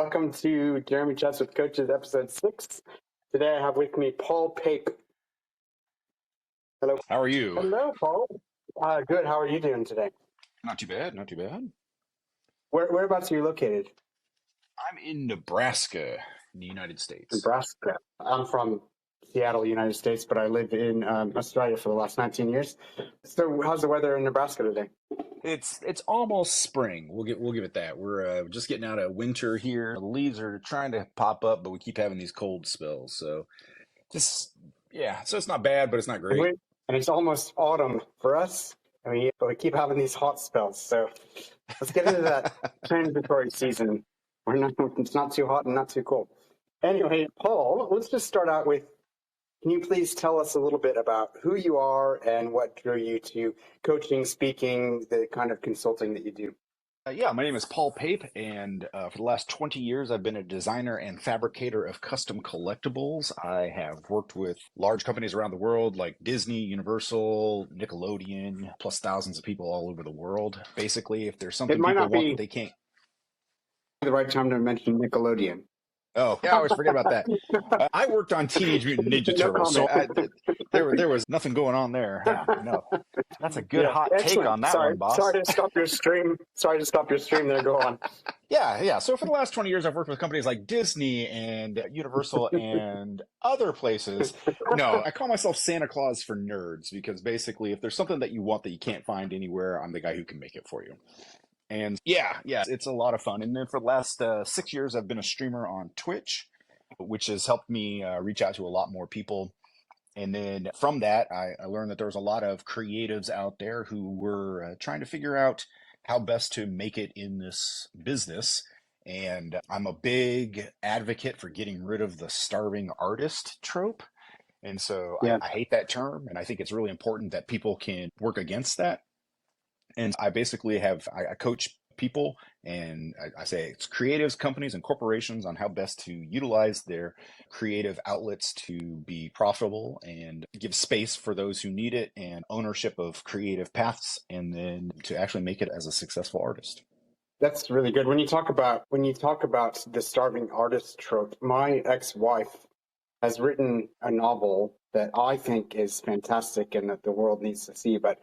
Welcome to Jeremy Chats with Coaches, episode 6. Today I have with me Paul Pape. Hello. How are you? Hello, Paul. Good. How are you doing today? Not too bad, not too bad. Whereabouts are you located? I'm in Nebraska, in the United States. Nebraska. I'm from Seattle, United States, but I live in Australia for the last 19 years. So how's the weather in Nebraska today? It's almost spring. We'll give it that. We're just getting out of winter here. The leaves are trying to pop up, but we keep having these cold spells. So so it's not bad, but it's not great. And it's almost autumn for us. But we keep having these hot spells. So let's get into that transitory season. It's not too hot and not too cold. Anyway, Paul, let's just start out with, can you please tell us a little bit about who you are and what drew you to coaching, speaking, the kind of consulting that you do? My name is Paul Pape, and for the last 20 years, I've been a designer and fabricator of custom collectibles. I have worked with large companies around the world like Disney, Universal, Nickelodeon, plus thousands of people all over the world. Basically, if there's something people want that they can't... The right time to mention Nickelodeon. Oh, yeah, I always forget about that. I worked on Teenage Mutant Ninja Turtles, so there was nothing going on there. Yeah, no, that's a good hot take on that one, boss. Sorry to stop your stream. There, go on. Yeah. So for the last 20 years, I've worked with companies like Disney and Universal and other places. No, I call myself Santa Claus for nerds because basically, if there's something that you want that you can't find anywhere, I'm the guy who can make it for you. And yeah, it's a lot of fun. And then for the last 6 years, I've been a streamer on Twitch, which has helped me reach out to a lot more people. And then from that, I learned that there was a lot of creatives out there who were trying to figure out how best to make it in this business. And I'm a big advocate for getting rid of the starving artist trope. And so I hate that term. And I think it's really important that people can work against that. And I basically I coach people, and I say it's creatives, companies, and corporations on how best to utilize their creative outlets to be profitable and give space for those who need it and ownership of creative paths, and then to actually make it as a successful artist. That's really good. When you talk about the starving artist trope, my ex-wife has written a novel that I think is fantastic and that the world needs to see, but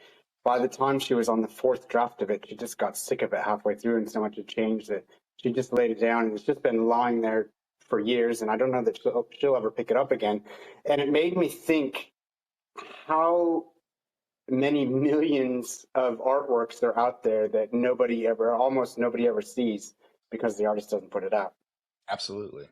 by the time she was on the 4th draft of it, she just got sick of it halfway through, and so much had changed that she just laid it down, and it's just been lying there for years, and I don't know that she'll ever pick it up again. And it made me think how many millions of artworks are out there that almost nobody ever sees because the artist doesn't put it out. Absolutely.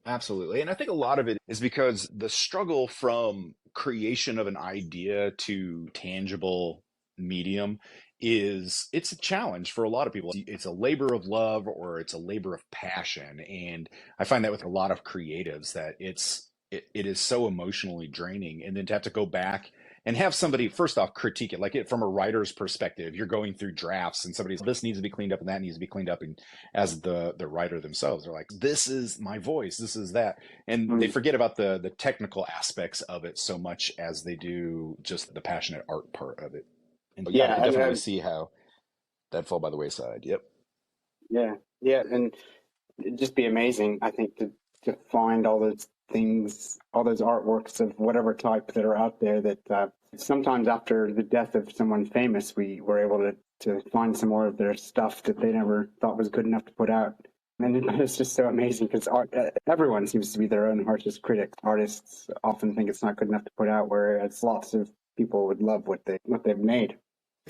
Absolutely. And I think a lot of it is because the struggle from creation of an idea to tangible medium it's a challenge for a lot of people. It's a labor of love or it's a labor of passion. And I find that with a lot of creatives that it is so emotionally draining. And then to have to go back and have somebody first off critique it, like it from a writer's perspective. You're going through drafts and somebody's this needs to be cleaned up and that needs to be cleaned up, and as the writer themselves, they're like, this is my voice, this is that, and they forget about the technical aspects of it so much as they do just the passionate art part of it. And I can definitely see how that fall by the wayside. Yep. Yeah, and it'd just be amazing, I think, to find all those things, all those artworks of whatever type that are out there that sometimes after the death of someone famous, we were able to find some more of their stuff that they never thought was good enough to put out. And it's just so amazing because everyone seems to be their own harshest critic. Artists often think it's not good enough to put out, whereas lots of people would love what they've made.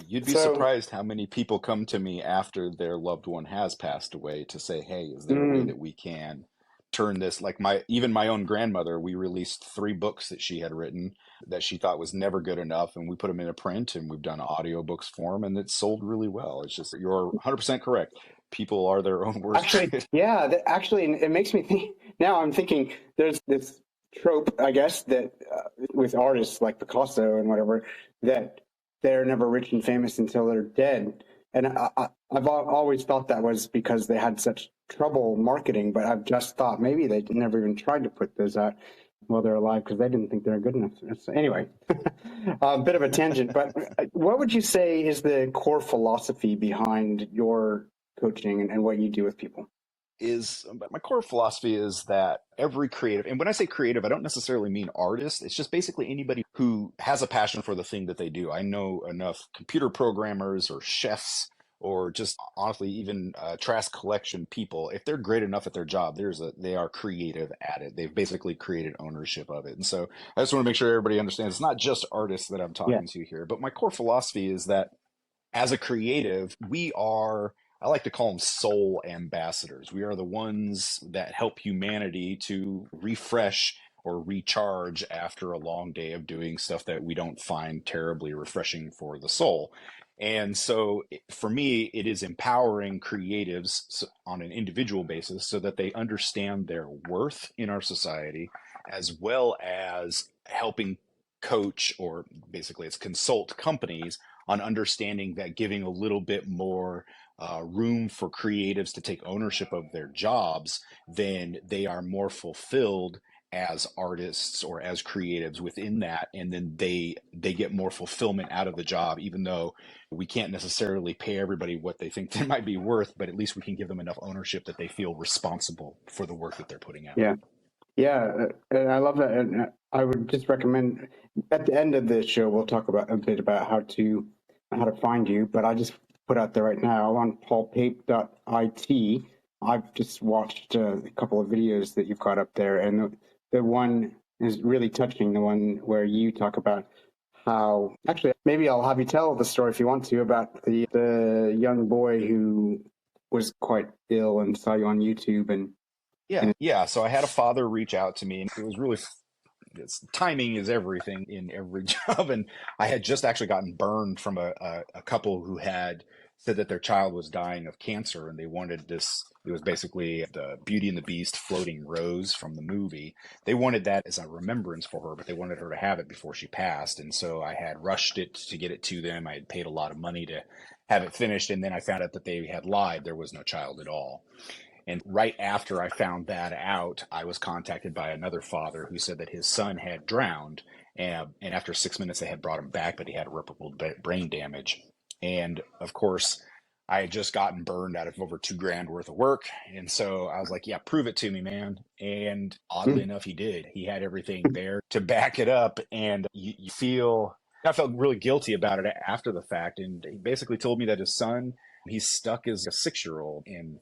You'd be surprised how many people come to me after their loved one has passed away to say, hey, is there a way that we can turn this, like even my own grandmother, we released 3 books that she had written that she thought was never good enough, and we put them in a print, and we've done audiobooks for them, and it's sold really well. It's just, you're 100% correct. People are their own worst critic. Actually, it makes me think, now I'm thinking there's this trope, I guess, that with artists like Picasso and whatever, that they're never rich and famous until they're dead. And I've always thought that was because they had such trouble marketing, but I've just thought maybe they never even tried to put those out while they're alive because they didn't think they're good enough. So anyway, a bit of a tangent, but what would you say is the core philosophy behind your coaching and what you do with people? is my core philosophy is that every creative, and when I say creative, I don't necessarily mean artist. It's just basically anybody who has a passion for the thing that they do. I know enough computer programmers or chefs or just honestly even trash collection people. If they're great enough at their job, they are creative at it. They've basically created ownership of it. And so I just want to make sure everybody understands it's not just artists that I'm Yeah. talking to here, but my core philosophy is that as a creative, we are, I like to call them soul ambassadors. We are the ones that help humanity to refresh or recharge after a long day of doing stuff that we don't find terribly refreshing for the soul. And so for me, it is empowering creatives on an individual basis so that they understand their worth in our society, as well as helping coach, or basically it's consult companies on understanding that giving a little bit more room for creatives to take ownership of their jobs, then they are more fulfilled as artists or as creatives within that, and then they get more fulfillment out of the job, even though we can't necessarily pay everybody what they think they might be worth, but at least we can give them enough ownership that they feel responsible for the work that they're putting out. Yeah. Yeah, and I love that. And I would just recommend at the end of the show, we'll talk about a bit about how to find you. But I just put out there right now on paulpape.it. I've just watched a couple of videos that you've got up there, and the one is really touching. The one where you talk about how, actually, maybe I'll have you tell the story if you want to, about the young boy who was quite ill and saw you on YouTube and. Yeah. So I had a father reach out to me, and it was really timing is everything in every job. And I had just actually gotten burned from a couple who had said that their child was dying of cancer, and they wanted this. It was basically the Beauty and the Beast floating rose from the movie. They wanted that as a remembrance for her, but they wanted her to have it before she passed. And so I had rushed it to get it to them. I had paid a lot of money to have it finished, and then I found out that they had lied. There was no child at all. And right after I found that out, I was contacted by another father who said that his son had drowned. And after 6 minutes, they had brought him back, but he had irreparable brain damage. And of course, I had just gotten burned out of over $2,000 worth of work. And so I was like, yeah, prove it to me, man. And oddly enough, he did. He had everything there to back it up. And you feel, I felt really guilty about it after the fact. And he basically told me that his son, he's stuck as a 6-year-old in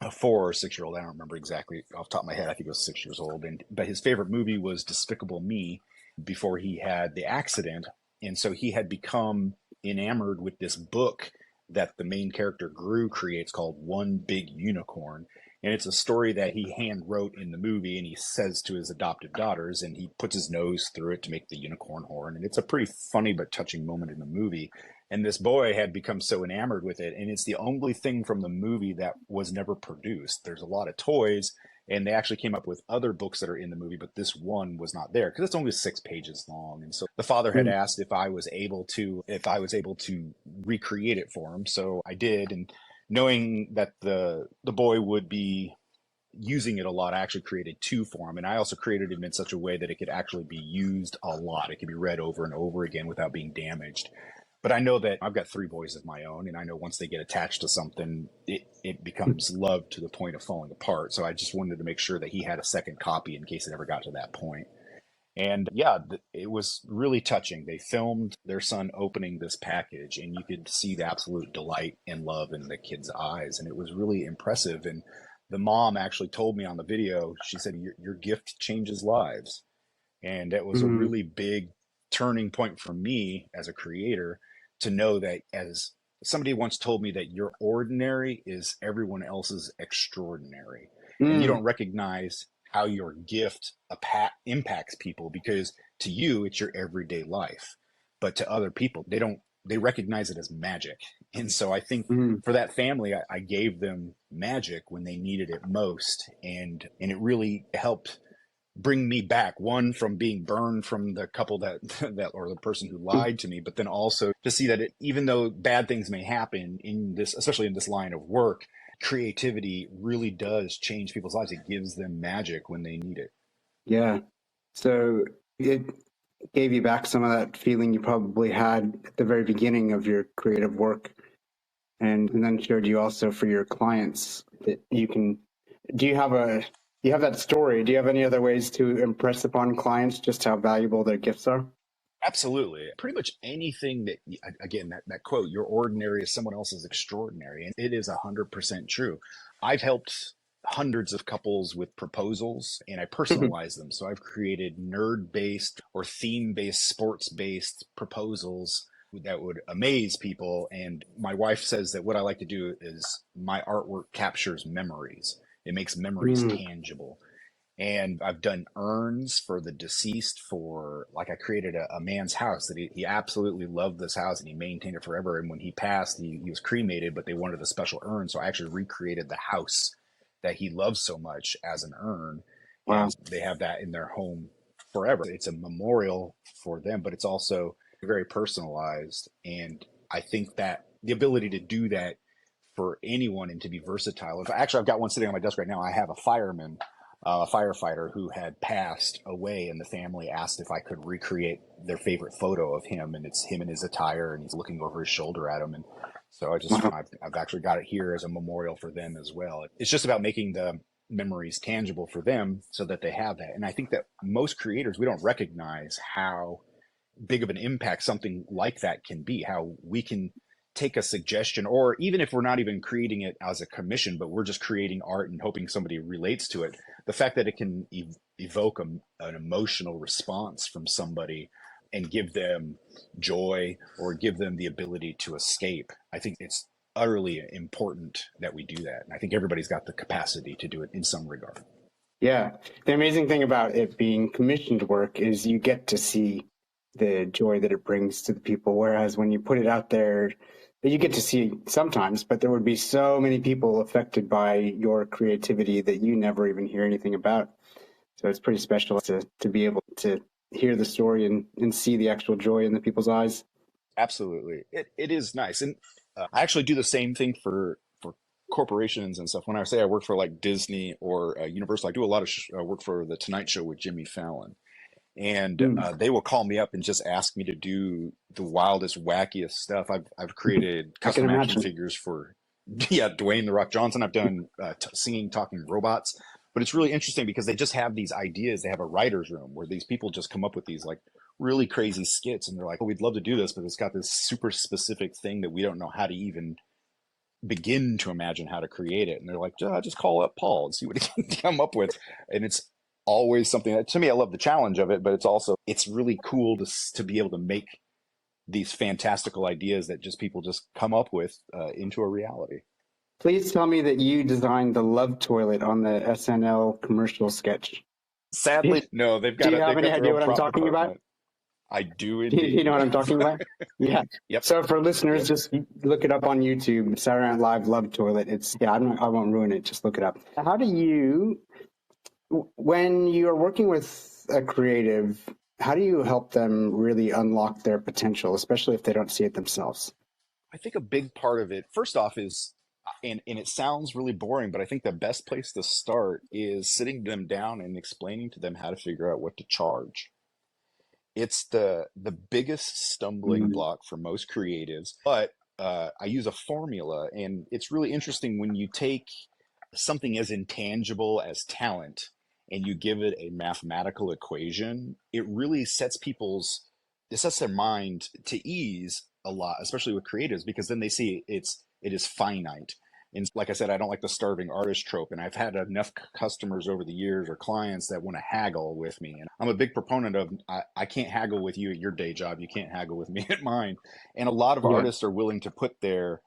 a 4 or 6-year-old. I don't remember exactly off the top of my head. I think it was 6 years old. But his favorite movie was Despicable Me before he had the accident. And so he had become enamored with this book that the main character Gru creates called One Big Unicorn. And it's a story that he hand wrote in the movie, and he says to his adopted daughters, and he puts his nose through it to make the unicorn horn. And it's a pretty funny but touching moment in the movie. And this boy had become so enamored with it. And it's the only thing from the movie that was never produced. There's a lot of toys, and they actually came up with other books that are in the movie, but this one was not there because it's only 6 pages long. And so the father had asked if I was able to recreate it for him. So I did. And knowing that the boy would be using it a lot, I actually created 2 for him. And I also created him in such a way that it could actually be used a lot. It could be read over and over again without being damaged. But I know that I've got 3 boys of my own, and I know once they get attached to something, it becomes love to the point of falling apart. So I just wanted to make sure that he had a second copy in case it ever got to that point. And yeah, it was really touching. They filmed their son opening this package, and you could see the absolute delight and love in the kid's eyes. And it was really impressive. And the mom actually told me on the video, she said, your gift changes lives. And that was a really big turning point for me as a creator to know that, as somebody once told me, that your ordinary is everyone else's extraordinary. And you don't recognize how your gift impacts people because to you, it's your everyday life. But to other people, they recognize it as magic. And so I think for that family, I gave them magic when they needed it most. And it really helped bring me back, one, from being burned from the couple that or the person who lied to me, but then also to see that even though bad things may happen in this, especially in this line of work, creativity really does change people's lives. It gives them magic when they need it. Yeah. So it gave you back some of that feeling you probably had at the very beginning of your creative work, and then showed you also for your clients that you can Do you have that story? Do you have any other ways to impress upon clients just how valuable their gifts are? Absolutely. Pretty much anything that, again, that quote, "your ordinary is someone else's extraordinary." And it is 100% true. I've helped hundreds of couples with proposals and I personalize them. So I've created nerd based or theme based, sports based proposals that would amaze people. And my wife says that what I like to do is my artwork captures memories, it makes memories Mm, tangible. And I've done urns for the deceased for, like, I created a man's house that he absolutely loved this house and he maintained it forever. And when he passed, he was cremated, but they wanted a special urn. So I actually recreated the house that he loves so much as an urn. And wow. they have that in their home forever. It's a memorial for them, but it's also very personalized. And I think that the ability to do that for anyone and to be versatile. Actually, I've got one sitting on my desk right now. I have a fireman, a firefighter who had passed away, and the family asked if I could recreate their favorite photo of him, and it's him in his attire, and he's looking over his shoulder at him. And so Wow. I've actually got it here as a memorial for them as well. It's just about making the memories tangible for them so that they have that. And I think that most creators, we don't recognize how big of an impact something like that can be, how we can take a suggestion, or even if we're not even creating it as a commission, but we're just creating art and hoping somebody relates to it, the fact that it can evoke an emotional response from somebody and give them joy or give them the ability to escape, I think it's utterly important that we do that. And I think everybody's got the capacity to do it in some regard. Yeah. The amazing thing about it being commissioned work is you get to see the joy that it brings to the people. Whereas when you put it out there, you get to see sometimes, but there would be so many people affected by your creativity that you never even hear anything about. So it's pretty special to be able to hear the story and see the actual joy in the people's eyes. Absolutely. It is nice. And I actually do the same thing for corporations and stuff. When I say I work for like Disney or Universal, I do a lot of work for the Tonight Show with Jimmy Fallon. And Mm, they will call me up and just ask me to do the wildest, wackiest stuff. I've created I can custom action imagine. figures for, yeah, Dwayne the Rock Johnson. I've done singing, talking robots. But it's really interesting because they just have these ideas. They have a writer's room where these people just come up with these like really crazy skits, and they're like, "Oh, we'd love to do this, but it's got this super specific thing that we don't know how to even begin to imagine how to create it." And they're like, just call up Paul and see what he can come up with. And it's always something that, to me, I love the challenge of it, but it's really cool to be able to make these fantastical ideas that just people just come up with into a reality. Please tell me that you designed the love toilet on the SNL commercial sketch. Sadly, no, Do you have they've any got their idea own what I'm prop talking about? department. I do Do you know indeed. what I'm talking about? Yeah. Yep. So for listeners, Yep. just look it up on YouTube. Saturday Night Live Love Toilet. It's yeah. I won't ruin it. Just look it up. How do you, when you are working with a creative, how do you help them really unlock their potential, especially if they don't see it themselves? I think a big part of it, first off, is, and it sounds really boring, but I think the best place to start is sitting them down and explaining to them how to figure out what to charge. It's the biggest stumbling Mm, block for most creatives, but I use a formula, and it's really interesting when you take something as intangible as talent and you give it a mathematical equation. It sets their mind to ease a lot, especially with creatives, because then they see it is finite. And like I said, I don't like the starving artist trope. And I've had enough customers over the years or clients that want to haggle with me. And I'm a big proponent of I can't haggle with you at your day job. You can't haggle with me at mine. And a lot of yeah. artists are willing to put their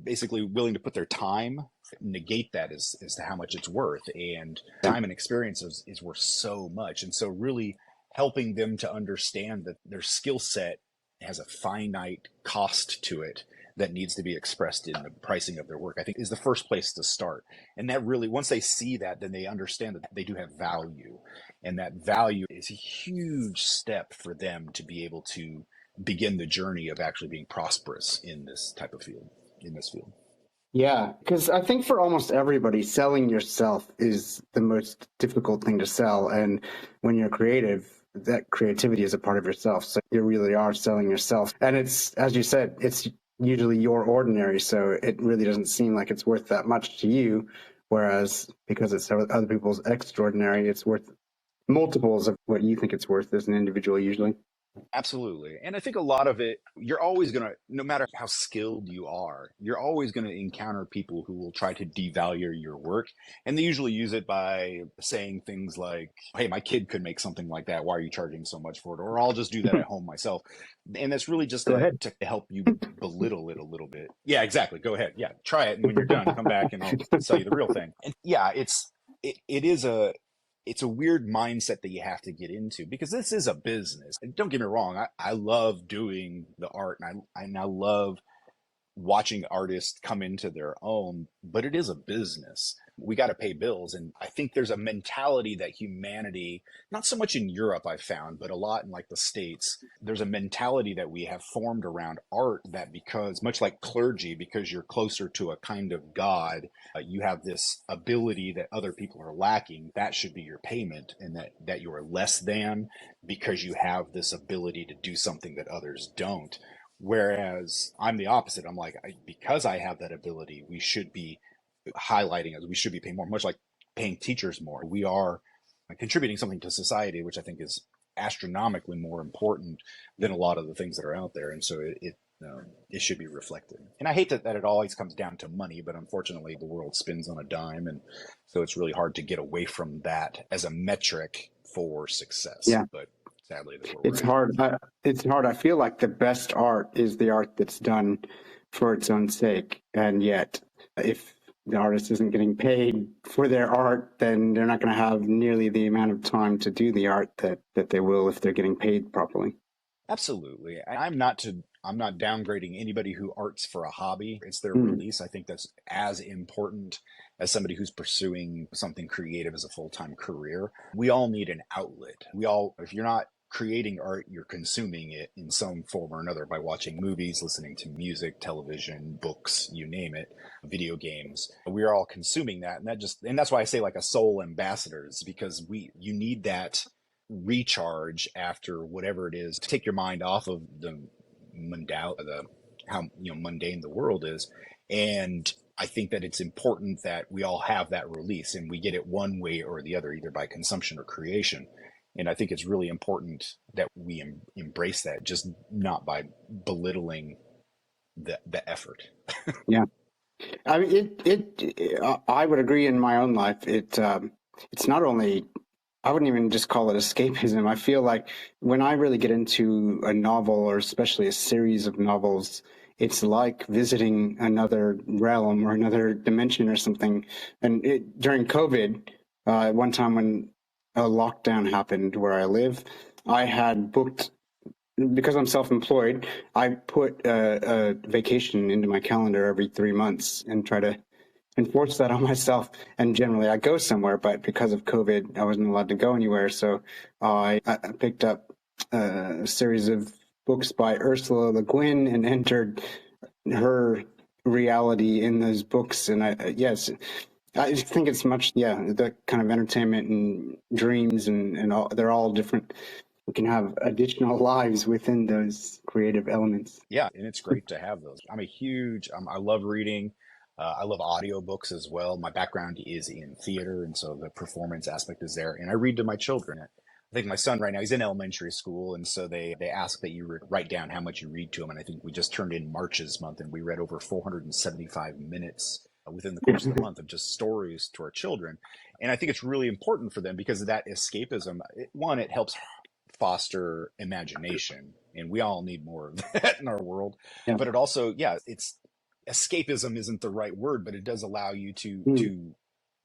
basically willing to put their time, negate that as to how much it's worth. And Yeah. time and experience is worth so much. And so really helping them to understand that their skill set has a finite cost to it that needs to be expressed in the pricing of their work, I think is the first place to start. And that really, once they see that, then they understand that they do have value. And that value is a huge step for them to be able to begin the journey of actually being prosperous in this type of field, in this field. Yeah, because I think for almost everybody, selling yourself is the most difficult thing to sell. And when you're creative, that creativity is a part of yourself. So you really are selling yourself. And it's, as you said, it's usually your ordinary. So it really doesn't seem like it's worth that much to you. Whereas because it's other people's extraordinary, it's worth multiples of what you think it's worth as an individual usually. Absolutely. And I think a lot of it, you're always going to, no matter how skilled you are, you're always going to encounter people who will try to devalue your work. And they usually use it by saying things like, hey, my kid could make something like that. Why are you charging so much for it? Or I'll just do that at home myself. And that's really just Go ahead. to help you belittle it a little bit. Yeah, exactly. Go ahead. Yeah, try it. And when you're done, come back and I'll sell you the real thing. And yeah, it's a weird mindset that you have to get into because this is a business. And don't get me wrong, I love doing the art and I love watching artists come into their own, but it is a business. We got to pay bills. And I think there's a mentality that humanity, not so much in Europe, I've found, but a lot in like the States, there's a mentality that we have formed around art that because, much like clergy, because you're closer to a kind of God, you have this ability that other people are lacking. That should be your payment, and that you are less than because you have this ability to do something that others don't. Whereas I'm the opposite. I'm like, because I have that ability, we should be highlighting it. We should be paying more, much like paying teachers more. We are contributing something to society, which I think is astronomically more important than a lot of the things that are out there. And so it should be reflected. And I hate that it always comes down to money, but unfortunately the world spins on a dime. And so it's really hard to get away from that as a metric for success. Yeah. But sadly, that's where it's hard. It's hard. I feel like the best art is the art that's done for its own sake. And yet, if the artist isn't getting paid for their art, then they're not going to have nearly the amount of time to do the art that they will if they're getting paid properly. Absolutely. I'm not downgrading anybody who arts for a hobby. It's their release. I think that's as important as somebody who's pursuing something creative as a full-time career. We all need an outlet. If you're not creating art, you're consuming it in some form or another by watching movies, listening to music, television, books, you name it, video games. We are all consuming that. And that's why I say like a soul ambassadors, because you need that recharge after whatever it is to take your mind off of how mundane the world is. And I think that it's important that we all have that release and we get it one way or the other, either by consumption or creation. And I think it's really important that we embrace that, just not by belittling the effort. Yeah. I mean, I would agree in my own life. It's not only, I wouldn't even just call it escapism. I feel like when I really get into a novel, or especially a series of novels, it's like visiting another realm or another dimension or something. And during COVID, one time when a lockdown happened where I live, I had booked, because I'm self-employed, I put a vacation into my calendar every 3 months and try to enforce that on myself. And generally I go somewhere, but because of COVID, I wasn't allowed to go anywhere. So I picked up a series of books by Ursula Le Guin and entered her reality in those books. And I think it's much, the kind of entertainment and dreams and all, they're all different. We can have additional lives within those creative elements. Yeah, and it's great to have those. I love reading. I love audiobooks as well. My background is in theater, and so the performance aspect is there. And I read to my children. I think my son right now, he's in elementary school, and so they ask that you write down how much you read to him. And I think we just turned in March's month, and we read over 475 minutes within the course of the month of just stories to our children. And I think it's really important for them because of that escapism. It helps foster imagination, and we all need more of that in our world. Yeah. But it also, escapism isn't the right word, but it does allow you to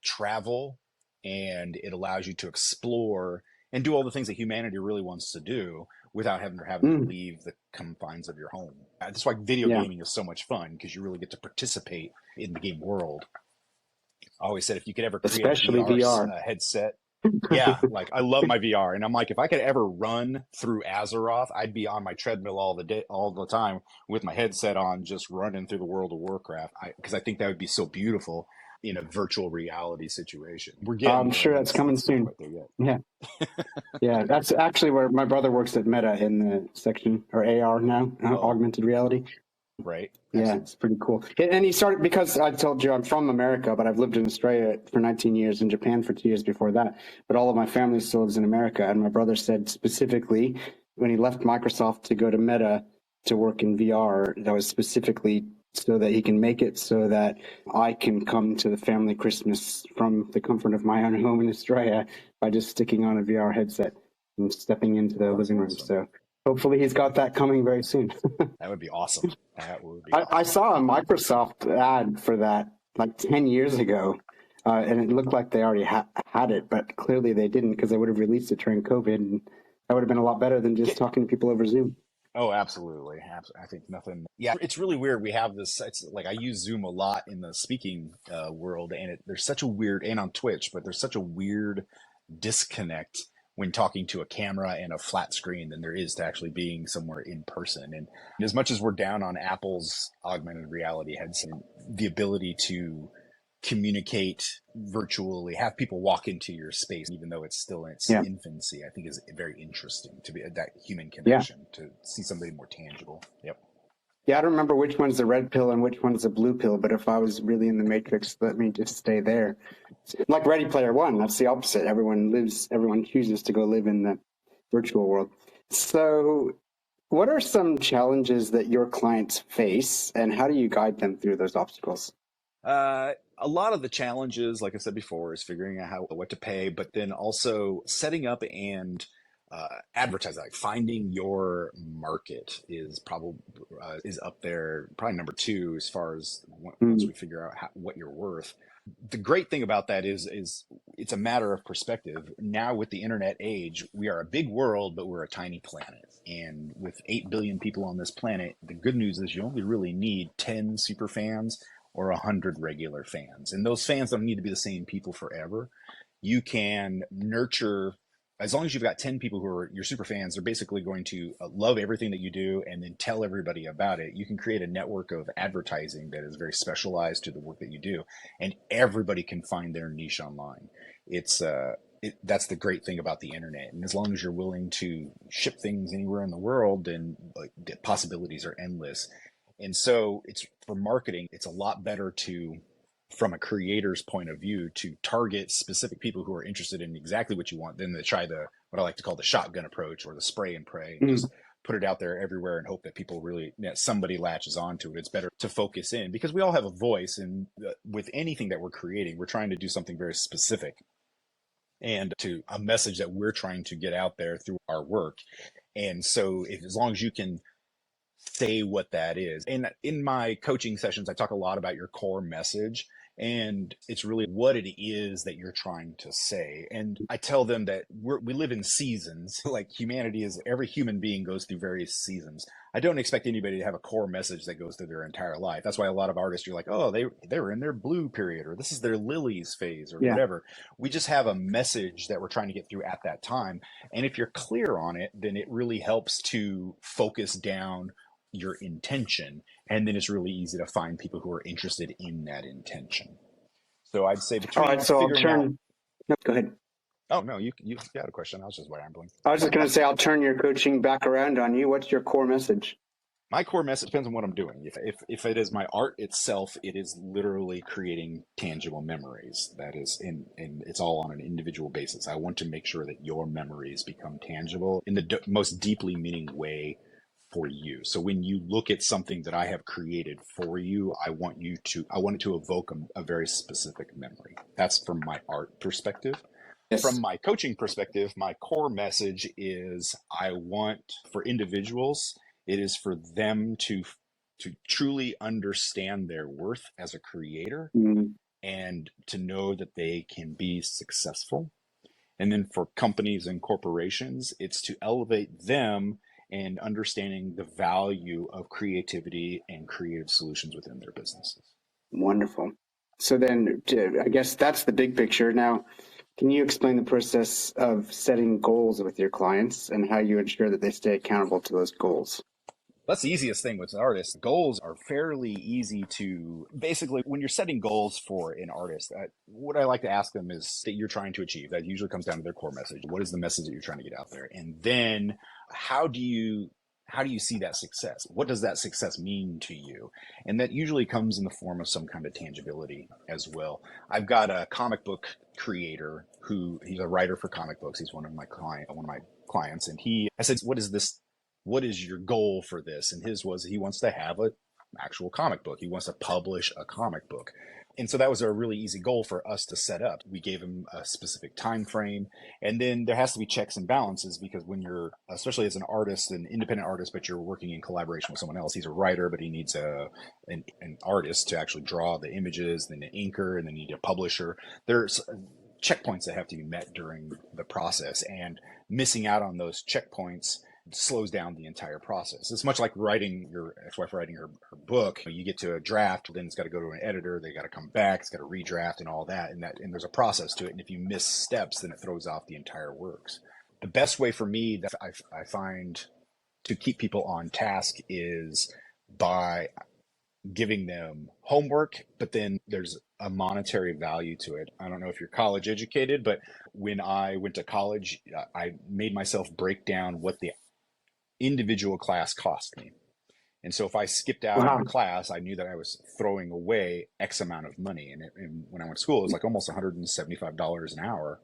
travel, and it allows you to explore and do all the things that humanity really wants to do without having to leave the confines of your home. That's why video gaming is so much fun, because you really get to participate in the game world. I always said if you could ever create especially a VR headset. Yeah, like I love my VR, and I'm like, if I could ever run through Azeroth, I'd be on my treadmill all the time with my headset on, just running through the World of Warcraft. Because I think that would be so beautiful in a virtual reality situation. I'm sure that's coming soon. Yeah, yeah, that's actually where my brother works at Meta in the section, or AR now, augmented reality. Right. Yeah, Absolutely. it's pretty cool. And he started, because I told you I'm from America, but I've lived in Australia for 19 years and Japan for 2 years before that. But all of my family still lives in America. And my brother said specifically when he left Microsoft to go to Meta to work in VR, that was specifically so that he can make it so that I can come to the family Christmas from the comfort of my own home in Australia by just sticking on a VR headset and stepping into the living room. So hopefully he's got that coming very soon. That would be awesome. That would be I awesome. saw a Microsoft ad for that like 10 years ago, and it looked like they already had it, but clearly they didn't because they would have released it during COVID, and that would have been a lot better than just talking to people over Zoom. Oh, absolutely. I think nothing. Yeah, it's really weird. We have this. It's like I use Zoom a lot in the speaking world, and there's such a weird, and on Twitch, but there's such a weird disconnect when talking to a camera and a flat screen than there is to actually being somewhere in person. And as much as we're down on Apple's augmented reality headset, the ability to communicate virtually, have people walk into your space, even though it's still in its Yeah, infancy, I think is very interesting to be that human yeah, connection, to see somebody more tangible. Yep. yeah. I don't remember which one's the red pill and which one's the blue pill, but if I was really in the Matrix, let me just stay there. Like Ready Player One, that's the opposite. Everyone chooses to go live in the virtual world. So, what are some challenges that your clients face, and how do you guide them through those obstacles? A lot of the challenges, like I said before, is figuring out what to pay, but then also setting up and advertising. Like finding your market is probably is up there, probably number two as far as once Mm, we figure out what you're worth. The great thing about that is it's a matter of perspective. Now with the internet age, we are a big world, but we're a tiny planet. And with 8 billion people on this planet, the good news is you only really need 10 super fans or 100 regular fans. And those fans don't need to be the same people forever. You can nurture, as long as you've got 10 people who are your super fans, they're basically going to love everything that you do and then tell everybody about it. You can create a network of advertising that is very specialized to the work that you do, and everybody can find their niche online. It's that's the great thing about the internet. And as long as you're willing to ship things anywhere in the world, then like, the possibilities are endless. And so it's for marketing, it's a lot better to, from a creator's point of view, to target specific people who are interested in exactly what you want than to try the, what I like to call the shotgun approach or the spray and pray, and mm. just put it out there everywhere and hope that people really, somebody latches onto it. It's better to focus in because we all have a voice. And with anything that we're creating, we're trying to do something very specific and to a message that we're trying to get out there through our work. And so as long as you can say what that is. And in my coaching sessions, I talk a lot about your core message. And it's really what it is that you're trying to say. And I tell them that we live in seasons. Like humanity is, every human being goes through various seasons. I don't expect anybody to have a core message that goes through their entire life. That's why a lot of artists, you're like, oh, they were in their blue period, or this is their lilies phase, or Yeah. whatever. We just have a message that we're trying to get through at that time. And if you're clear on it, then it really helps to focus down your intention, and then it's really easy to find people who are interested in that intention. So I'd say All right. between So I'll figuring out, turn. No, go ahead. oh no, you got a question. I was just rambling. I was just going to say I'll turn your coaching back around on you. What's your core message? My core message depends on what I'm doing. If it is my art itself, it is literally creating tangible memories. That is in it's all on an individual basis. I want to make sure that your memories become tangible in the most deeply meaning way for you. So when you look at something that I have created for you, I want it to evoke a very specific memory. That's from my art perspective. From Yes. my coaching perspective, my core message is I want for individuals, it is for them to truly understand their worth as a creator Mm, and to know that they can be successful. And then for companies and corporations, it's to elevate them and understanding the value of creativity and creative solutions within their businesses. wonderful. So then, I guess that's the big picture. Now, can you explain the process of setting goals with your clients and how you ensure that they stay accountable to those goals? That's the easiest thing with artists. Goals are fairly easy to basically, when you're setting goals for an artist, what I like to ask them is that you're trying to achieve. That usually comes down to their core message. What is the message that you're trying to get out there? And then how do you how do you see that success? What does that success mean to you? And that usually comes in the form of some kind of tangibility as well. I've got a comic book creator who he's a writer for comic books. He's one of my clients, and I said, "What is this? What is your goal for this?" And his was he wants to have an actual comic book. He wants to publish a comic book. And so that was a really easy goal for us to set up. We gave him a specific time frame, and then there has to be checks and balances, because when you're, especially as an artist, an independent artist, but you're working in collaboration with someone else, he's a writer, but he needs an artist to actually draw the images, then an inker, and then you need a publisher. There's checkpoints that have to be met during the process, and missing out on those checkpoints slows down the entire process. It's much like writing your ex-wife writing her book. You get to a draft, then it's got to go to an editor, they got to come back, it's got to redraft and all that, and there's a process to it. And if you miss steps, then it throws off the entire works. The best way for me that I find to keep people on task is by giving them homework, but then there's a monetary value to it. I don't know if you're college educated, but when I went to college, I made myself break down what the individual class cost me. And so if I skipped out Wow. on a class, I knew that I was throwing away X amount of money. And when I went to school, it was like almost $175 an hour.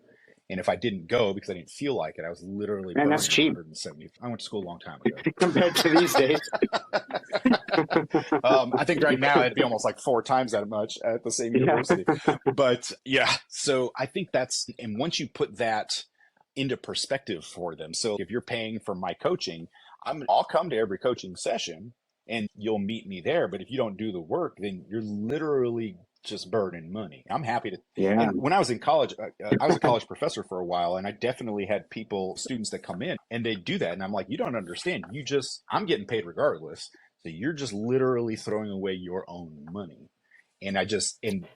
And if I didn't go because I didn't feel like it, I was literally Man, burning that's cheap. 170. I went to school a long time ago. Compared to these days. I think right now it'd be almost like 4 times that much at the same university. Yeah. But yeah, so I think and once you put that into perspective for them. So if you're paying for my coaching, I'll come to every coaching session and you'll meet me there. But if you don't do the work, then you're literally just burning money. I'm happy to. Yeah. And when I was in college, I was a college professor for a while, and I definitely had students that come in and they do that. And I'm like, you don't understand. I'm getting paid regardless. So you're just literally throwing away your own money. And and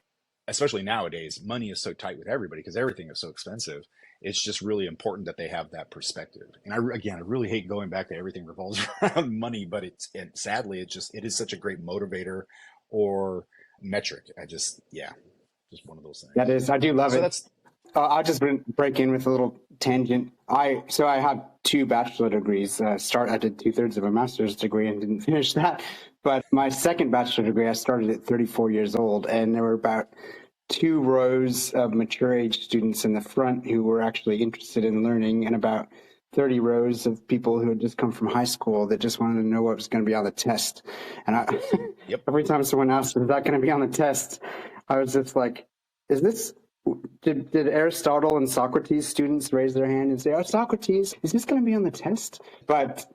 especially nowadays, money is so tight with everybody because everything is so expensive. It's just really important that they have that perspective. And I really hate going back to everything revolves around money, but sadly, it is such a great motivator or metric. just one of those things. That is, I do love it. I'll just break in with a little tangent. I have 2 bachelor degrees. I did 2/3 of a master's degree and didn't finish that. But my second bachelor degree, I started at 34 years old, and there were about 2 rows of mature age students in the front who were actually interested in learning, and about 30 rows of people who had just come from high school that just wanted to know what was going to be on the test. And Yep. Every time someone asked, is that going to be on the test? I was just like, did Aristotle and Socrates students raise their hand and say, oh, Socrates, is this going to be on the test? But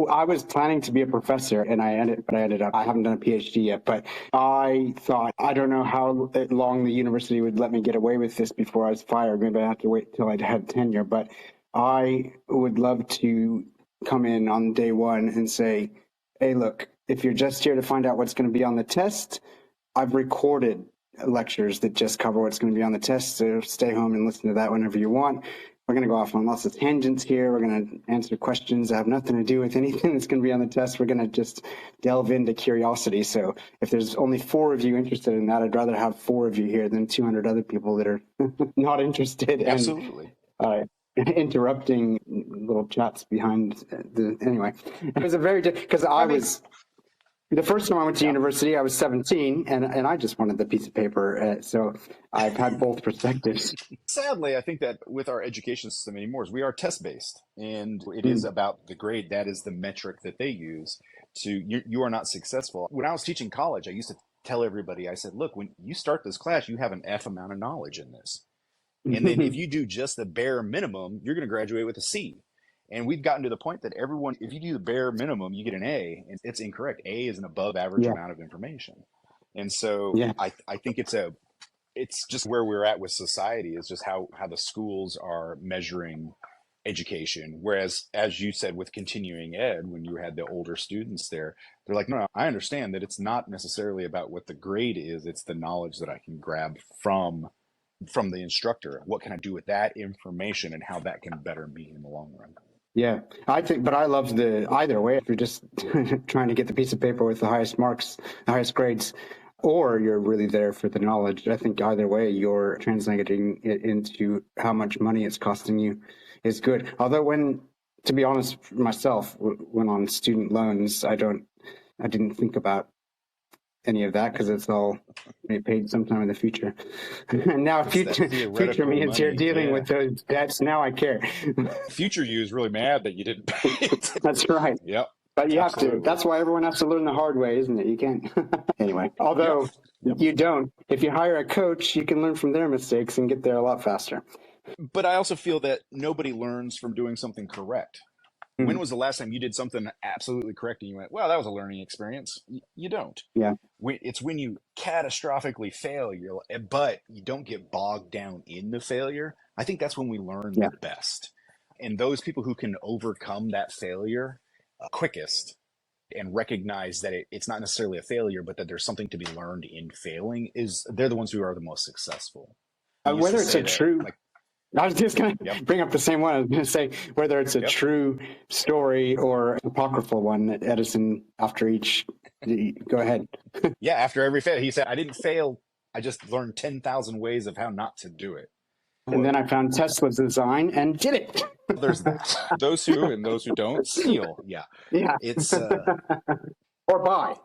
I was planning to be a professor, and I ended up, I haven't done a PhD yet, but I thought, I don't know how long the university would let me get away with this before I was fired. Maybe I have to wait till I had tenure, but I would love to come in on day one and say, hey, look, if you're just here to find out what's going to be on the test, I've recorded lectures that just cover what's going to be on the test, so stay home and listen to that whenever you want. We're going to go off on lots of tangents here. We're going to answer questions that have nothing to do with anything that's going to be on the test. We're going to just delve into curiosity. So if there's only 4 of you interested in that, I'd rather have 4 of you here than 200 other people that are not interested. Absolutely. And, interrupting little chats behind anyway. It was a very, because the first time I went to university, I was 17, and I just wanted the piece of paper. So I've had both perspectives. Sadly, I think that with our education system anymore, we are test-based, and it is about the grade. That is the metric that they use you are not successful. When I was teaching college, I used to tell everybody, I said, look, when you start this class, you have an F amount of knowledge in this. And then if you do just the bare minimum, you're going to graduate with a C. And we've gotten to the point that if you do the bare minimum, you get an A, and it's incorrect. A is an above average amount of information. And so I think it's just where we're at with society is just how the schools are measuring education. Whereas, as you said, with continuing ed, when you had the older students there, they're like, no, I understand that it's not necessarily about what the grade is. It's the knowledge that I can grab from the instructor. What can I do with that information and how that can better me in the long run? Yeah, but I love either way. If you're just trying to get the piece of paper with the highest marks, the highest grades, or you're really there for the knowledge, I think either way, you're translating it into how much money it's costing you is good. Although when to be honest, myself, when on student loans, I didn't think about any of that because it's all paid sometime in the future. And now It's that future me is here money. dealing Yeah. with those debts. Now I care. Future you is really mad that you didn't pay it. That's right. Yep. But you have to. Absolutely. That's why everyone has to learn the hard way, isn't it? You can't. Anyway, although Yep. you don't. If you hire a coach, you can learn from their mistakes and get there a lot faster. But I also feel that nobody learns from doing something correct. When was the last time you did something absolutely correct and you went, well, that was a learning experience? You don't. Yeah. It's when you catastrophically fail, but you don't get bogged down in the failure. I think that's when we learn the best. And those people who can overcome that failure quickest and recognize that it's not necessarily a failure, but that there's something to be learned in failing, they're the ones who are the most successful. Whether it's a true... I was just going to bring up the same one. I was going to say whether it's a true story or apocryphal one that Edison, after each, go ahead. Yeah, after every fail, he said, I didn't fail. I just learned 10,000 ways of how not to do it. And then I found Tesla's design and did it. There's that. Those who and those who don't steal. Yeah. Yeah. It's or buy.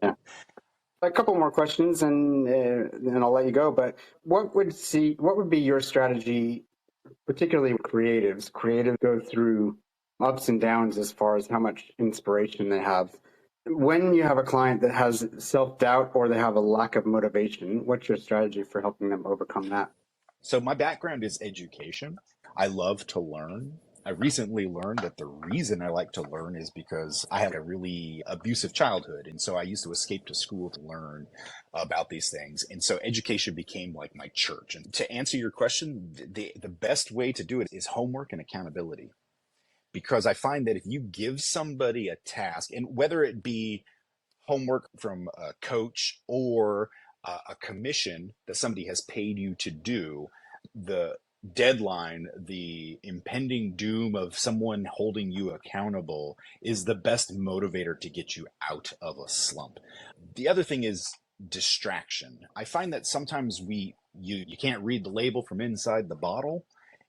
Yeah. A couple more questions, and then I'll let you go. But what would be your strategy, particularly creatives? Creatives go through ups and downs as far as how much inspiration they have. When you have a client that has self-doubt or they have a lack of motivation, what's your strategy for helping them overcome that? So my background is education. I love to learn. I recently learned that the reason I like to learn is because I had a really abusive childhood. And so I used to escape to school to learn about these things. And so education became like my church. And to answer your question, the best way to do it is homework and accountability. Because I find that if you give somebody a task, and whether it be homework from a coach or a commission that somebody has paid you to do, the deadline, the impending doom of someone holding you accountable is the best motivator to get you out of a slump. The other thing is distraction. I find that sometimes you can't read the label from inside the bottle.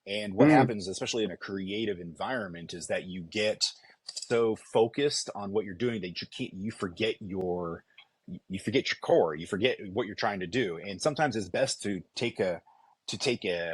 And what happens, especially in a creative environment, is that you get so focused on what you're doing that you forget your core, you forget what you're trying to do. And sometimes it's best to take a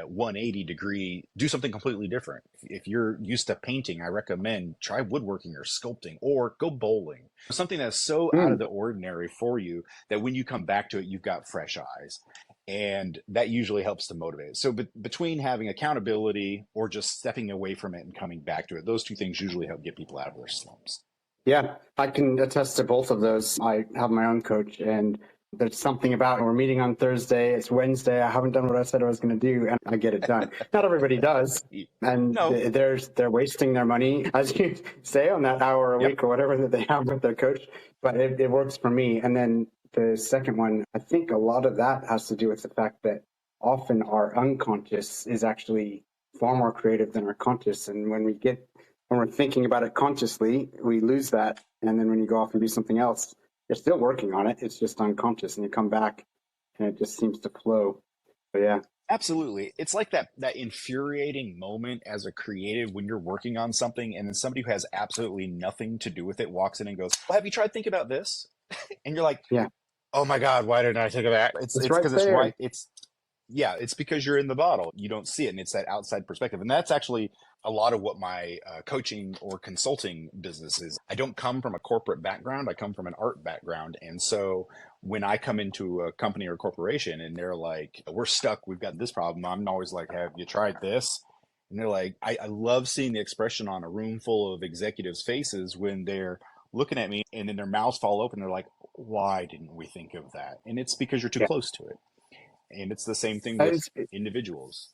180 degree, do something completely different. If you're used to painting, I recommend try woodworking or sculpting or go bowling. Something that's so out of the ordinary for you that when you come back to it, you've got fresh eyes. And that usually helps to motivate. So between having accountability or just stepping away from it and coming back to it, those two things usually help get people out of their slumps. Yeah, I can attest to both of those. I have my own coach, and there's something about it. We're meeting on Thursday. It's Wednesday. I haven't done what I said I was going to do, and I get it done. Not everybody does, and they're wasting their money, as you say, on that hour a week or whatever that they have with their coach. But it works for me. And then the second one, I think a lot of that has to do with the fact that often our unconscious is actually far more creative than our conscious. And when we're thinking about it consciously, we lose that. And then when you go off and do something else, you're still working on it. It's just unconscious, and you come back and it just seems to flow. But yeah. Absolutely. It's like that infuriating moment as a creative when you're working on something and then somebody who has absolutely nothing to do with it walks in and goes, well, have you tried thinking about this? And you're like, yeah. Oh my God, why didn't I think of that? It's because it's right. It's because you're in the bottle. You don't see it, and it's that outside perspective. And that's actually a lot of what my coaching or consulting business is. I don't come from a corporate background. I come from an art background. And so when I come into a company or corporation and they're like, we're stuck, we've got this problem, I'm always like, have you tried this? And they're like, I love seeing the expression on a room full of executives' faces when they're looking at me and then their mouths fall open. They're like, why didn't we think of that? And it's because you're too close to it. And it's the same thing with individuals.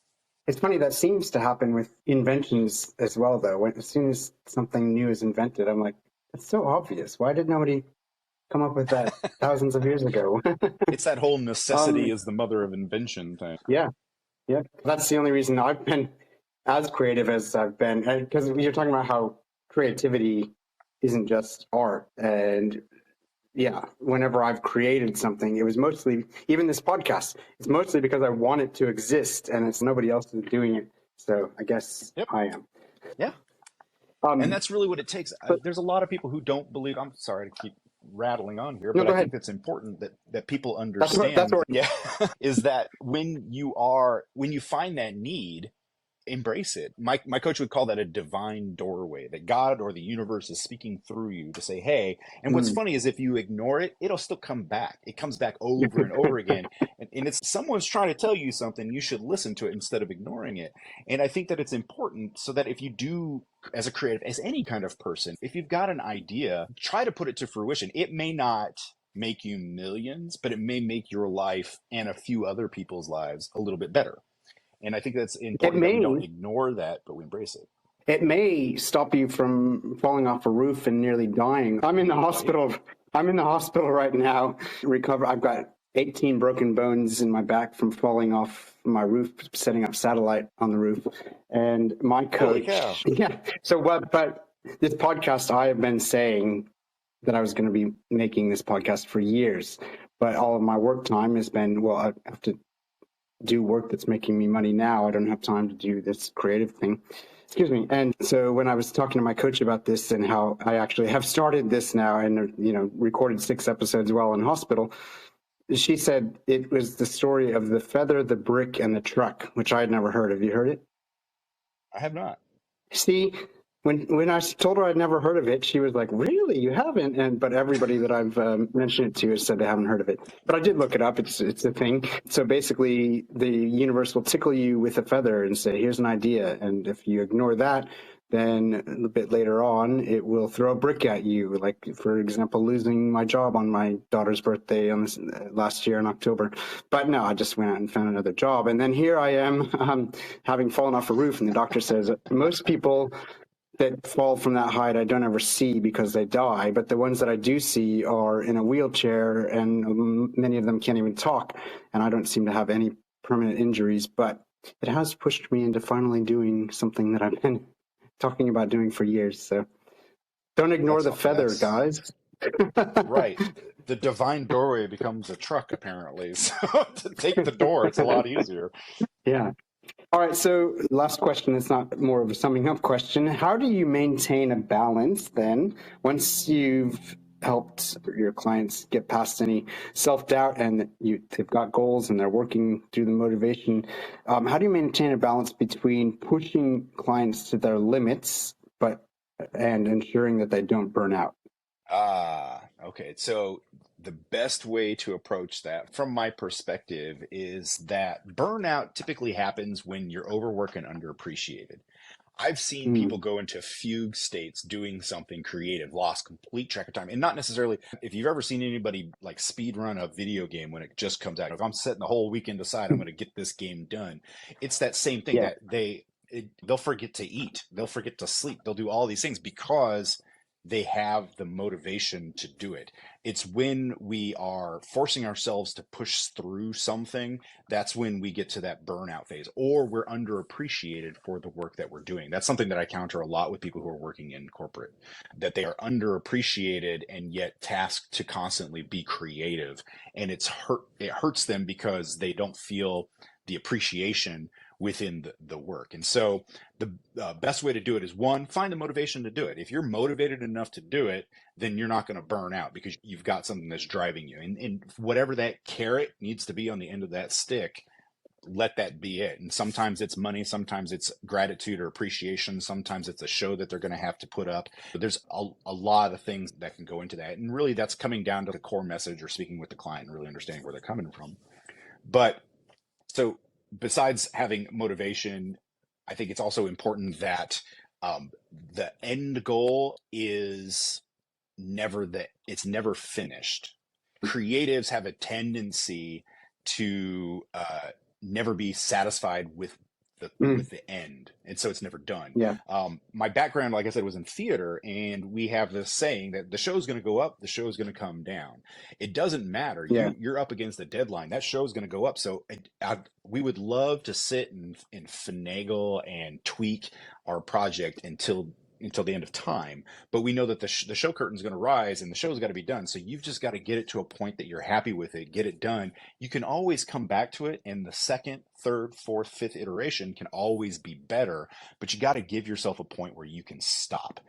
It's funny, that seems to happen with inventions as well, though. As soon as something new is invented, I'm like, it's so obvious. Why did nobody come up with that thousands of years ago? It's that whole necessity is the mother of invention thing. Yeah. Yeah. That's the only reason I've been as creative as I've been. Because you're talking about how creativity isn't just art. And yeah, whenever I've created something, it was mostly, even this podcast, it's mostly because I want it to exist and it's nobody else is doing it So I guess Yep. I am. Yeah. And that's really what it takes. But There's a lot of people who don't believe. I'm sorry to keep rattling on here, no, but go I ahead. think it's important that people That's understand. all right. Yeah, is that when you find that need, embrace it. My coach would call that a divine doorway, that God or the universe is speaking through you to say, hey. And what's Mm. funny is if you ignore it, it'll still come back. It comes back over and over again. And it's someone's trying to tell you something, you should listen to it instead of ignoring it. And I think that it's important so that if you do, as a creative, as any kind of person, if you've got an idea, try to put it to fruition. It may not make you millions, but it may make your life and a few other people's lives a little bit better. And I think that's It important that we don't may ignore that, but we embrace it. it may stop you from falling off a roof and nearly dying. I'm in the hospital. I'm in the hospital right now. Recover. I've got 18 broken bones in my back from falling off my roof, setting up satellite on the roof. And my Holy cow. coach, yeah. So what? But this podcast, I have been saying that I was going to be making this podcast for years, but all of my work time has been, well, I have to do work that's making me money now. I don't have time to do this creative thing. Excuse me. And so when I was talking to my coach about this and how I actually have started this now and, recorded 6 episodes while in hospital, she said it was the story of the feather, the brick, and the truck, which I had never heard. Have you heard it? I have not. See, when I told her I'd never heard of it, she was like, "Really, you haven't?" But everybody that I've mentioned it to has said they haven't heard of it. But I did look it up. It's a thing. So basically, the universe will tickle you with a feather and say, "Here's an idea," and if you ignore that, then a bit later on, it will throw a brick at you. Like, for example, losing my job on my daughter's birthday on this last year in October. But no, I just went out and found another job. And then here I am having fallen off a roof. And the doctor says most people that fall from that height I don't ever see because they die. But the ones that I do see are in a wheelchair, and many of them can't even talk. And I don't seem to have any permanent injuries. But it has pushed me into finally doing something that I've been talking about doing for years. So don't ignore the feather, guys. Right. The divine doorway becomes a truck, apparently. So to take the door, it's a lot easier. Yeah. All right. So last question. It's not more of a summing up question. How do you maintain a balance then once you've helped your clients get past any self-doubt and they've got goals and they're working through the motivation? How do you maintain a balance between pushing clients to their limits, and ensuring that they don't burn out? Okay. So the best way to approach that from my perspective is that burnout typically happens when you're overworked and underappreciated. I've seen Mm, people go into fugue states doing something creative, lost complete track of time. And not necessarily, if you've ever seen anybody like speed run a video game when it just comes out, if I'm setting the whole weekend aside, I'm going to get this game done. It's that same thing yeah. that they'll forget to eat, they'll forget to sleep, they'll do all these things because they have the motivation to do it. It's when we are forcing ourselves to push through something, that's when we get to that burnout phase, or we're underappreciated for the work that we're doing. That's something that I counter a lot with people who are working in corporate, that they are underappreciated and yet tasked to constantly be creative. And it hurts them because they don't feel the appreciation within the work. And so the best way to do it is, one, find the motivation to do it. If you're motivated enough to do it, then you're not going to burn out because you've got something that's driving you. And whatever that carrot needs to be on the end of that stick, let that be it. And sometimes it's money, sometimes it's gratitude or appreciation, sometimes it's a show that they're going to have to put up. But there's a lot of things that can go into that. And really that's coming down to the core message or speaking with the client and really understanding where they're coming from. But so besides having motivation, I think it's also important that the end goal is it's never finished. Creatives have a tendency to never be satisfied Mm, with the end, and so it's never done. yeah. My background, like I said, was in theater, and we have this saying that the show's going to go up, the show's going to come down. It doesn't matter. Yeah. You're up against the deadline. That show's going to go up. So we would love to sit and finagle and tweak our project until until the end of time, but we know that the show curtain's going to rise and the show's got to be done. So you've just got to get it to a point that you're happy with it, get it done. You can always come back to it, and the second, third, fourth, fifth iteration can always be better, but you got to give yourself a point where you can stop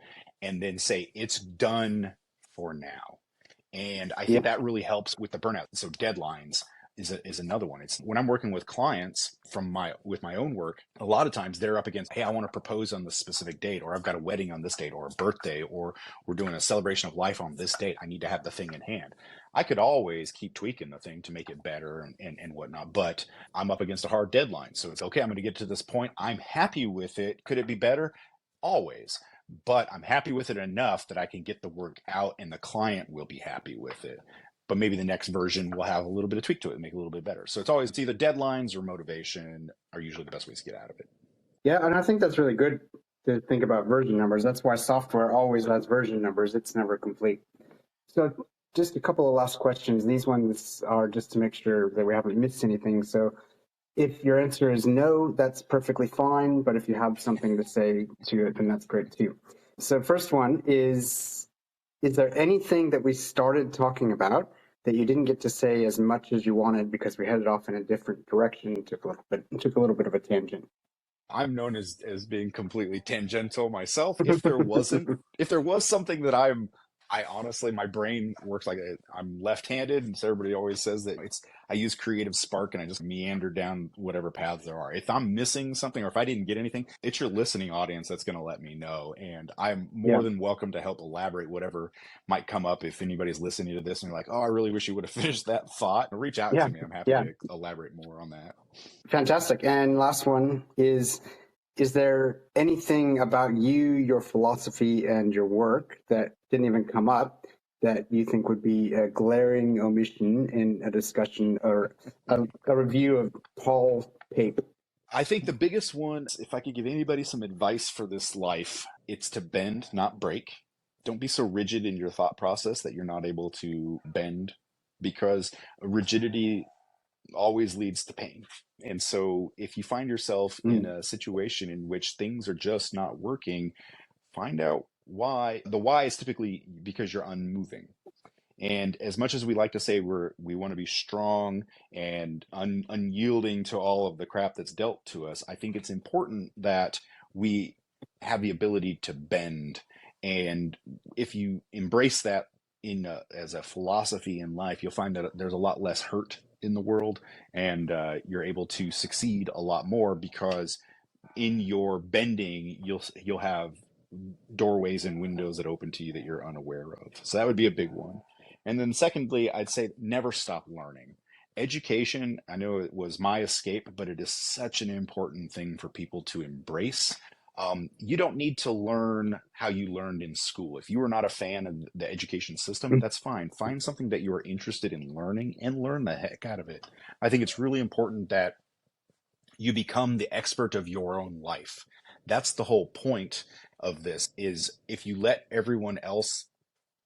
and then say, it's done for now. And I Yeah. think that really helps with the burnout. So deadlines is another one. It's when I'm working with clients with my own work, a lot of times they're up against, hey, I want to propose on this specific date, or I've got a wedding on this date, or a birthday, or we're doing a celebration of life on this date. I need to have the thing in hand. I could always keep tweaking the thing to make it better and whatnot, but I'm up against a hard deadline. So it's okay, I'm going to get to this point. I'm happy with it. Could it be better? Always. But I'm happy with it enough that I can get the work out and the client will be happy with it. But maybe the next version will have a little bit of tweak to it and make it a little bit better. So it's either deadlines or motivation are usually the best ways to get out of it. Yeah, and I think that's really good to think about version numbers. That's why software always has version numbers. It's never complete. So just a couple of last questions. These ones are just to make sure that we haven't missed anything. So if your answer is no, that's perfectly fine. But if you have something to say to it, then that's great too. So first one is there anything that we started talking about that you didn't get to say as much as you wanted because we headed off in a different direction, took a little bit of a tangent? I'm known as being completely tangential myself. If there was something that I honestly, my brain works like I'm left-handed, and so everybody always says that I use creative spark and I just meander down whatever paths there are. If I'm missing something or if I didn't get anything, it's your listening audience that's going to let me know, and I'm more than welcome to help elaborate whatever might come up. If anybody's listening to this and you're like, oh, I really wish you would have finished that thought, reach out to me. I'm happy to elaborate more on that. Fantastic. And last one is there anything about you, your philosophy, and your work that didn't even come up that you think would be a glaring omission in a discussion or a review of Paul Pape? I think the biggest one, if I could give anybody some advice for this life, it's to bend, not break. Don't be so rigid in your thought process that you're not able to bend, because rigidity always leads to pain. And so if you find yourself in a situation in which things are just not working, find out why. The why is typically because you're unmoving. And as much as we like to say we want to be strong and unyielding to all of the crap that's dealt to us, I think it's important that we have the ability to bend. And if you embrace that as a philosophy in life, you'll find that there's a lot less hurt in the world, and you're able to succeed a lot more, because in your bending, you'll have doorways and windows that open to you that you're unaware of. So that would be a big one. And then secondly, I'd say never stop learning. Education, I know it was my escape, but it is such an important thing for people to embrace. You don't need to learn how you learned in school. If you are not a fan of the education system, that's fine. Find something that you are interested in learning and learn the heck out of it. I think it's really important that you become the expert of your own life. That's the whole point of this, is if you let everyone else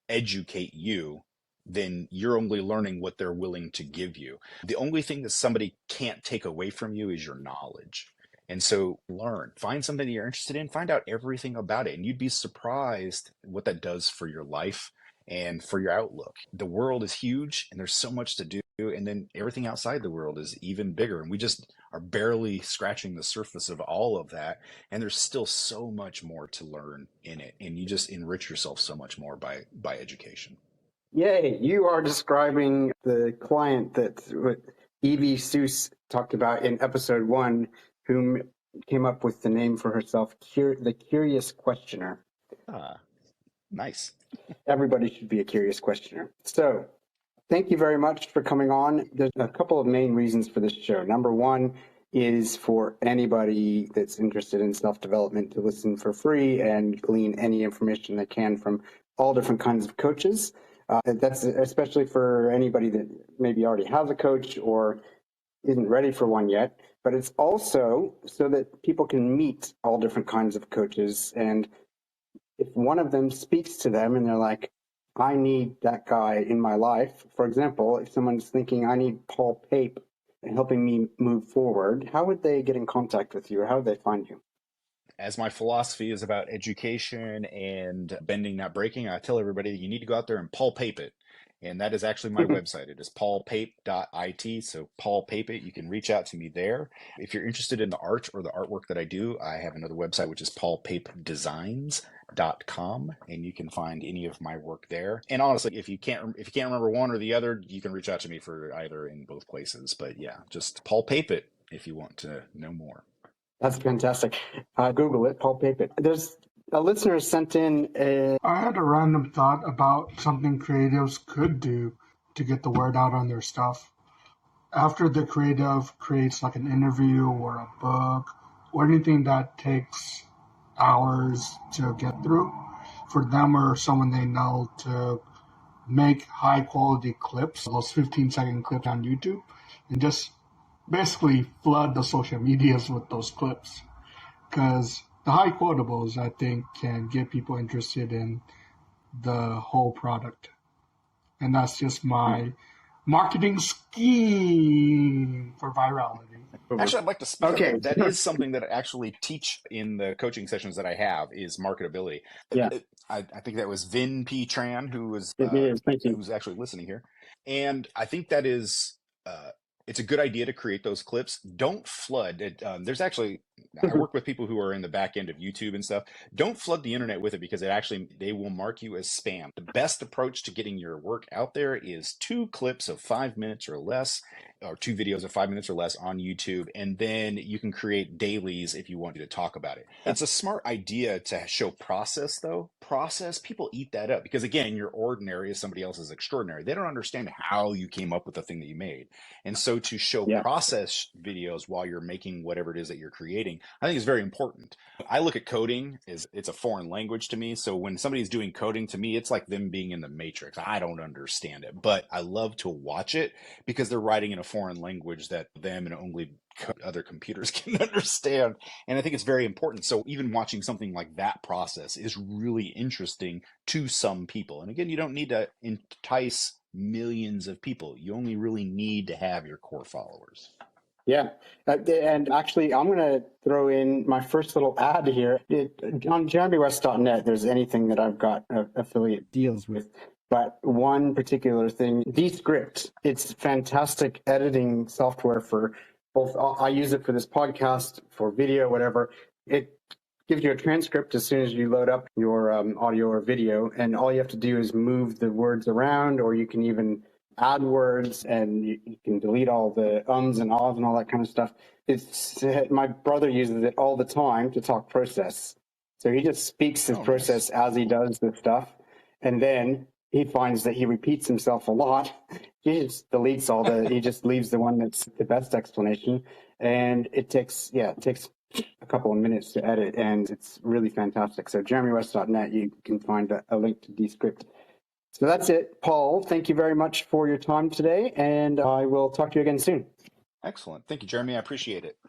educate you, then you're only learning what they're willing to give you. The only thing that somebody can't take away from you is your knowledge. And so learn, find something that you're interested in, find out everything about it. And you'd be surprised what that does for your life and for your outlook. The world is huge and there's so much to do. And then everything outside the world is even bigger. And we just are barely scratching the surface of all of that. And there's still so much more to learn in it. And you just enrich yourself so much more by education. Yay, you are describing the client that Evie Seuss talked about in episode 1, whom came up with the name for herself, the Curious Questioner. Ah, nice. Everybody should be a curious questioner. So thank you very much for coming on. There's a couple of main reasons for this show. Number one is for anybody that's interested in self-development to listen for free and glean any information they can from all different kinds of coaches. That's especially for anybody that maybe already has a coach or isn't ready for one yet. But it's also so that people can meet all different kinds of coaches. And if one of them speaks to them and they're like, I need that guy in my life. For example, if someone's thinking, I need Paul Pape helping me move forward, how would they get in contact with you, or how would they find you? as my philosophy is about education and bending, not breaking, I tell everybody you need to go out there and Paul Pape it. And that is actually my website. It is paulpape.it. So Paul Pape it. You can reach out to me there. If you're interested in the art or the artwork that I do, I have another website, which is paulpapedesigns.com, and you can find any of my work there. And honestly, if you can't remember one or the other, you can reach out to me for either in both places. But yeah, just Paul Pape it if you want to know more. That's fantastic. Google it, Paul Pape. There's a listener sent in I had a random thought about something creatives could do to get the word out on their stuff. After the creative creates like an interview or a book or anything that takes hours to get through, for them or someone they know to make high quality clips, those 15-second clips on YouTube, and just basically flood the social medias with those clips. Because the high quotables, I think, can get people interested in the whole product. And that's just my marketing scheme for virality. Actually, I'd like to speak Okay. that is something that I actually teach in the coaching sessions that I have is marketability. Yeah. I think that was Vin P. Tran who was Thank you. who's actually listening here. And I think that is it's a good idea to create those clips. Don't flood it. There's actually, I work with people who are in the back end of YouTube and stuff. Don't flood the internet with it because they will mark you as spam. The best approach to getting your work out there is 2 clips of 5 minutes or less, or 2 videos of 5 minutes or less on YouTube. And then you can create dailies if you want to talk about it. It's a smart idea to show process though. Process, people eat that up because again, you're ordinary as somebody else is extraordinary. They don't understand how you came up with the thing that you made. And so to show process videos while you're making whatever it is that you're creating, I think is very important. I look at coding as it's a foreign language to me. So when somebody's doing coding to me, it's like them being in the Matrix. I don't understand it, but I love to watch it because they're writing in a foreign language that them and only other computers can understand. And I think it's very important. So even watching something like that process is really interesting to some people. And again, you don't need to entice millions of people. You only really need to have your core followers. Yeah. And actually, I'm going to throw in my first little ad here. On jeremywest.net, there's anything that I've got affiliate deals with. But one particular thing, Descript, it's fantastic editing software for both. I use it for this podcast, for video, whatever. It gives you a transcript as soon as you load up your audio or video. And all you have to do is move the words around, or you can even add words, and you can delete all the ums and ahs and all that kind of stuff. My brother uses it all the time to talk process. So he just speaks his process as he does the stuff. And then he finds that he repeats himself a lot. He just deletes he just leaves the one that's the best explanation. And it takes a couple of minutes to edit, and it's really fantastic. So jeremywest.net, you can find a link to Descript. So that's it. Paul, thank you very much for your time today, and I will talk to you again soon. Excellent. Thank you, Jeremy. I appreciate it.